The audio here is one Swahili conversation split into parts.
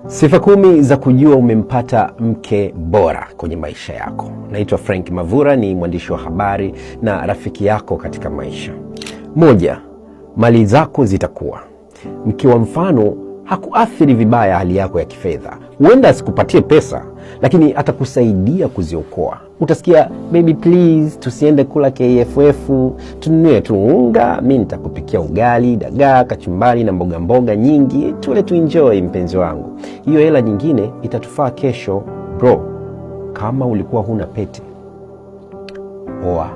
Sifa 10 za kujua umempata mke bora kwenye maisha yako. Naitwa Frank Mavura, ni mwandishi wa habari na rafiki yako katika maisha. 1. Mali zako zitakuwa. Mke wa mfano hakuathiri vibaya hali yako ya kifedha. Huenda asikupatie pesa, lakini atakusaidia kuziokoa. Utasikia, baby please, tusiende kula KFF, tununue tu unga, mimi nitakupikia ugali, dagaa, kachumbari na mboga mboga nyingi, tule tu enjoy mpenzi wangu. Hiyo hela nyingine itatufaa kesho. Bro, kama ulikuwa huna pete, oa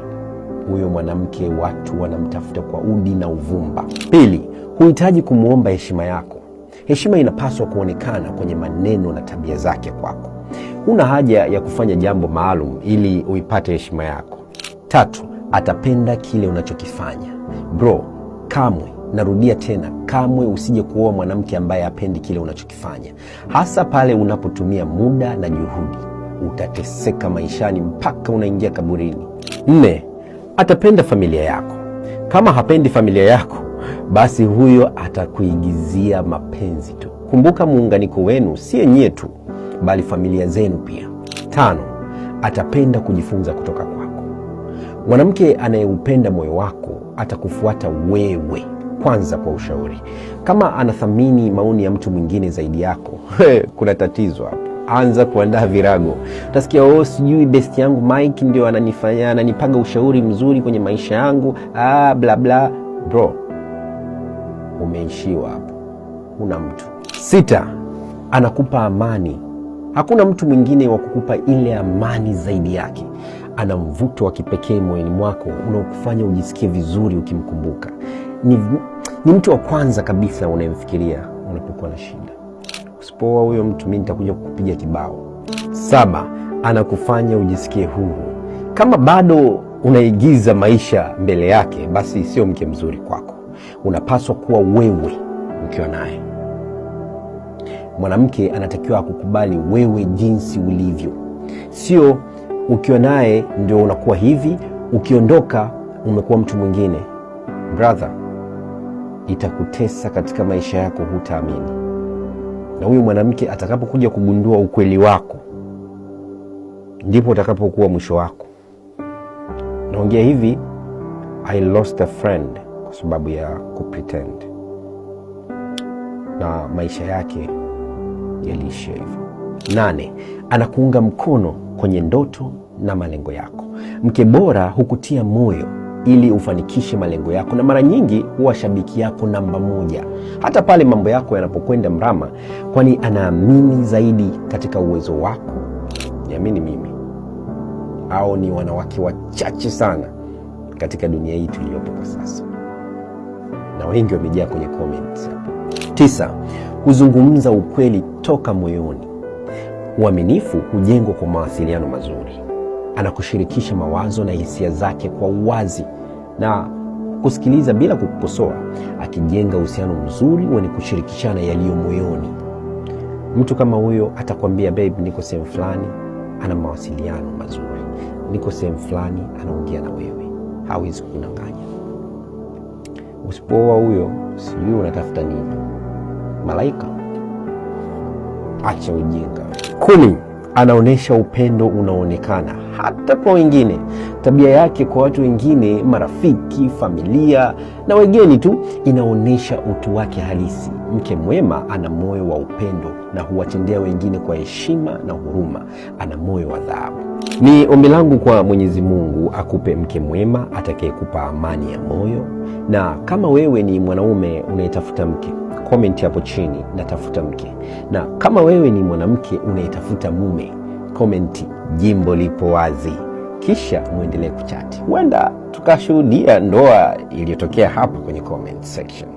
huyo mwanamke watu wanamtafuta kwa udi na uvumba. 2. Huhitaji kumuomba heshima yako. Heshima inapaswa kuonekana kwenye maneno na tabia zake kwako. Huna haja ya kufanya jambo maalum ili uipate heshima yako. 3. Atapenda kile unachokifanya. Bro, kamwe, narudia tena, kamwe usije kuoa mwanamke ambaye hapendi kile unachokifanya. Hasa pale unapotumia muda na juhudi. Utateseka maishani mpaka unaingia kaburini. 4. Atapenda familia yako. Kama hapendi familia yako, basi huyo atakuigizia mapenzi tu. Kumbuka muunganiko wenu si nyie tu, bali familia zenu pia. 5. Atapenda kujifunza kutoka kwako. Mwanamke anayeupenda moyo wako atakufuata wewe kwanza kwa ushauri. Kama anathamini maoni ya mtu mwingine zaidi yako, kuna tatizo hapo. Anza kuandaa virago. Utasikia, sijui best yangu Mike ndio ananipaga ushauri mzuri kwenye maisha yangu, bla bla. Bro, umeishiwa hapo. Huna mtu. 6. Anakupa amani. Hakuna mtu mwingine wa kukupa ile amani zaidi yake. Ana mvuto wa kipekee moyoni mwako unaokufanya ujisikie vizuri ukimkumbuka. Ni mtu wa kwanza kabisa unayemfikiria unapokuwa na shida. Usipoa huyo mtu, mimi nitakuja kukupiga kibao. 7. Anakufanya ujisikie huru. Kama bado unaigiza maisha mbele yake, basi sio mke mzuri kwako. Unapaswa kuwa wewe ukiwa naye. Mwanamke anatakiwa kukubali wewe jinsi ulivyo. Sio ukiwa naye ndio unakuwa hivi, ukiondoka umekuwa mtu mwingine. Brother, itakutesa katika maisha yako, hutaamini. Na huyu mwanamke atakapokuja kugundua ukweli wako, ndipo utakapokuwa mwisho wako. Naongea hivi, I lost a friend kwa sababu ya kupretend, na maisha yake yaliishia hivyo. 8. Anakuunga mkono kwenye ndoto na malengo yako. Mke bora hukutia moyo ili ufanikishe malengo yako, na mara nyingi huwa shabiki yako namba 1 hata pale mambo yako yanapokwenda mrama, kwani anaamini zaidi katika uwezo wako. Niamini mimi, hao ni wanawake wachache sana katika dunia hii tuliyopo kwa sasa, na wengi wamejaa kwenye comments. 9. Kuzungumza ukweli toka moyoni. Uaminifu hujengwa kwa mawasiliano mazuri. Anakushirikisha mawazo na hisia zake kwa uwazi na kusikiliza bila kukukosoa, akijenga uhusiano mzuri wenye kushirikishana yaliyo moyoni. Mtu kama huyo atakwambia, babe, niko sehemu fulani, ana mawasiliano mazuri. Niko sehemu fulani, anaongea na wewe. Hawezi kudanganya. Usipoa huyo, sijui unatafuta nini. Malaika? Acha ujinga. 10. Anaonesha upendo unaonekana hata kwa wengine. Tabia yake kwa watu wengine, marafiki, familia na wageni tu, inaonesha utu wake halisi. Mke mwema ana moyo wa upendo na huwatendea wengine kwa heshima na huruma. Ana moyo wa dhahabu. Ni ombi langu kwa Mwenyezi Mungu akupe mke mwema atakayekupa amani ya moyo. Na kama wewe ni mwanaume unayetafuta mke, comment hapo chini, natafuta mke. Na kama wewe ni mwanamke unayetafuta mume, comment jimbo lipo wazi. Kisha muendelee kuchati. Huenda tukashuhudia ndoa iliyotokea hapa kwenye comment section.